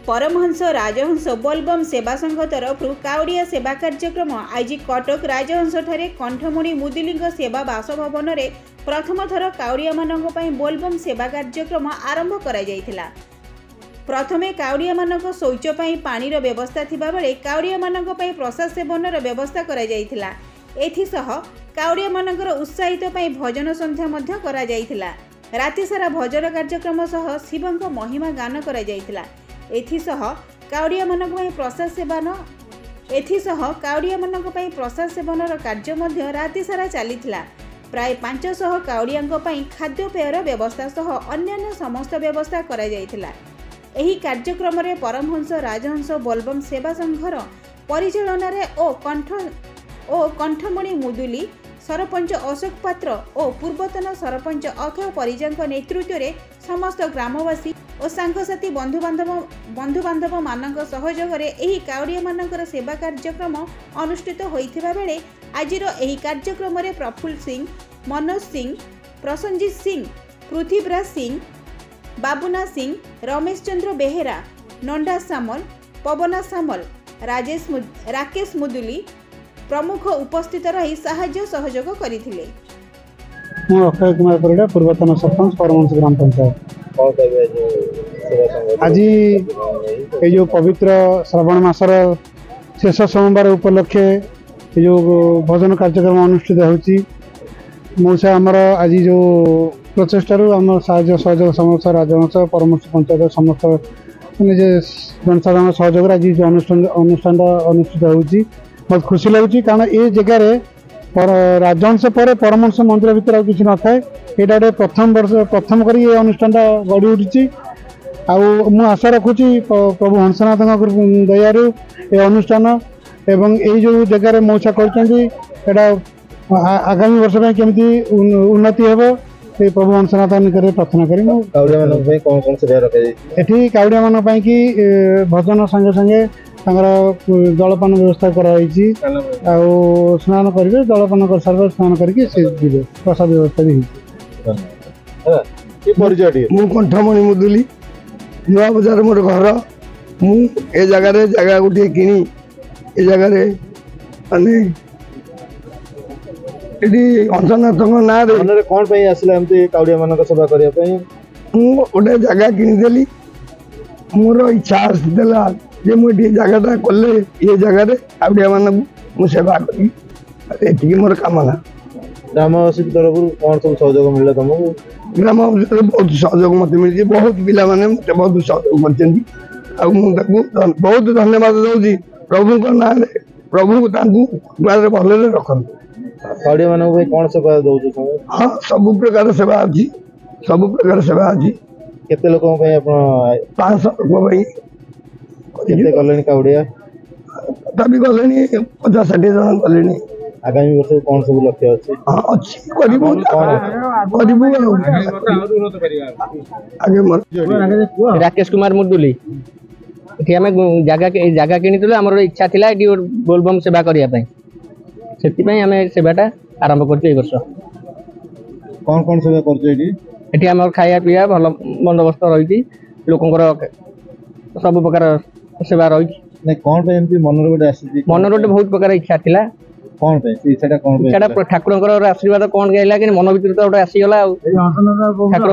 परमहंस राजहंस बोलबम सेवा संघ तरफ काउड़िया सेवा कार्यक्रम आज कटक राजहंस ठारे कंठमणि मुदुली सेवा बासभवन में प्रथम थर काउड़िया मानक बोलबम सेवा कार्यक्रम आरंभ करा जायथिला। प्रथमे काउड़िया मानक शौच पानीर व्यवस्था थिबा बेले काउड़िया मानक प्रसाद सेवनर व्यवस्था करा जायथिला। एथिसह काउड़िया मानकर उत्साहित भजन संध्या मध्य करा जायथिला। राति सारा भजन कार्यक्रम सह शिवंक महिमा गान करा जायथिला। एथिसह काउड़िया मानक प्रसाद सेवन काउड़िया मानक प्रसाद सेवनर कार्य मध्य राति सारा चलीथिला। प्राय 500 काउड़िया खाद्यपेयर व्यवस्था सह अन्यान्य समस्त व्यवस्था करा जायथिला। एही कार्यक्रम रे परमहंस राजहंस बोलबम सेवा संघर परिचालन ओ कंठमणि मुदुली सरपंच अशोक पात्र और पूर्वतन सरपंच अक्षय परिजा नेतृत्व में समस्त ग्रामवासी और सांगसाथी बंधुबांधव मान सहयोग में काउड़िया मानकर सेवा कार्यक्रम अनुष्ठित होइथिबा बेले आजिर एही कार्यक्रम में प्रफुल्ल सिंह, मनोज सिंह, प्रसन्नजीत सिंह, पृथ्वीराज सिंह, बाबुना सिंह, रमेश चंद्र बेहेरा, नंदा सामल, पवना सामल, राकेश मुदुली प्रमुख उपस्थित रही साहाय्य सहयोग करथिले। अक्षय कुमार परिडा पूर्वतन सरपंच परमहंस ग्राम पंचायत। आज ये जो पवित्र श्रावण मासर शेष सोमवार उपलक्षे जो भजन कार्यक्रम अनुष्ठित होची मौसा आमर आज जो प्रचेष्टारू आम साहाय्य सहयोग समस्त राजवंश परमहंस पंचायत समस्त जनसाधारण सहयोग आज जो अनुष्ठान अनुष्ठित होची बहुत खुशी लगुच। कारण ये जगार राजहंस पर परमहंस मंदिर भितर आ कि न था ये प्रथम कर अनुष्ठान गढ़ी उठी। आशा रखुची प्रभु हंसनाथ दयारू ये अनुष्ठान एवं ये जो जगार मौसा कर आगामी वर्ष केमती उन्नति हे ये प्रभु हंसनाथ निकट प्रार्थना करी। काउड़िया मान कि भजन संगे संगे जलपान व्यवस्था कराई स्नान करेंगे जलपान कर सारे स्नान करके प्रसाद व्यवस्था भी कंठमणि मुदुली नुआ बजार मोर घर मु जगह गोटे किणी ए जगार माने हंसनाथ ना कौन आसला काउड़िया मान सेवा करने गोटे जगह किनीदेली मोर इच्छा आसला जे मुझे जगह कले ये जगह काउड़िया मान सेवा करी मोर कामना। ग्रामवासी तरफ कौन सब सहयोग मिले तुमको? ग्रामवासी बहुत सहयोग मत मिली बहुत पिला माने मत बहुत सहयोग कर बहुत धन्यवाद दूसरी प्रभु ना प्रभु को भले रखन। काउड़िया मान कौन सेवा दौर? हाँ सब प्रकार सेवा अच्छी सब प्रकार सेवा अच्छी। केते लोक 500 लोक गले काउड़िया तभी गले 50-60 जन गले। आगामी वर्ष कौन सब लक्ष्य अच्छे? राकेश कुमार मुदुली आम जगह किनी आम इच्छा थी बोलबम सेवा करने से आम सेवाटा आरंभ कर वर्ष। कौन कौन सेवा कर आम खाया पीवा भल बंदोबस्त रही लोक सब प्रकार सेवा रही। कौन मन गोटे बहुत प्रकार इच्छा थिला कौन इच्छा ठाकुर आशीर्वाद कौन कहला कि मन भर तो गोटे आसीगला ठाकुर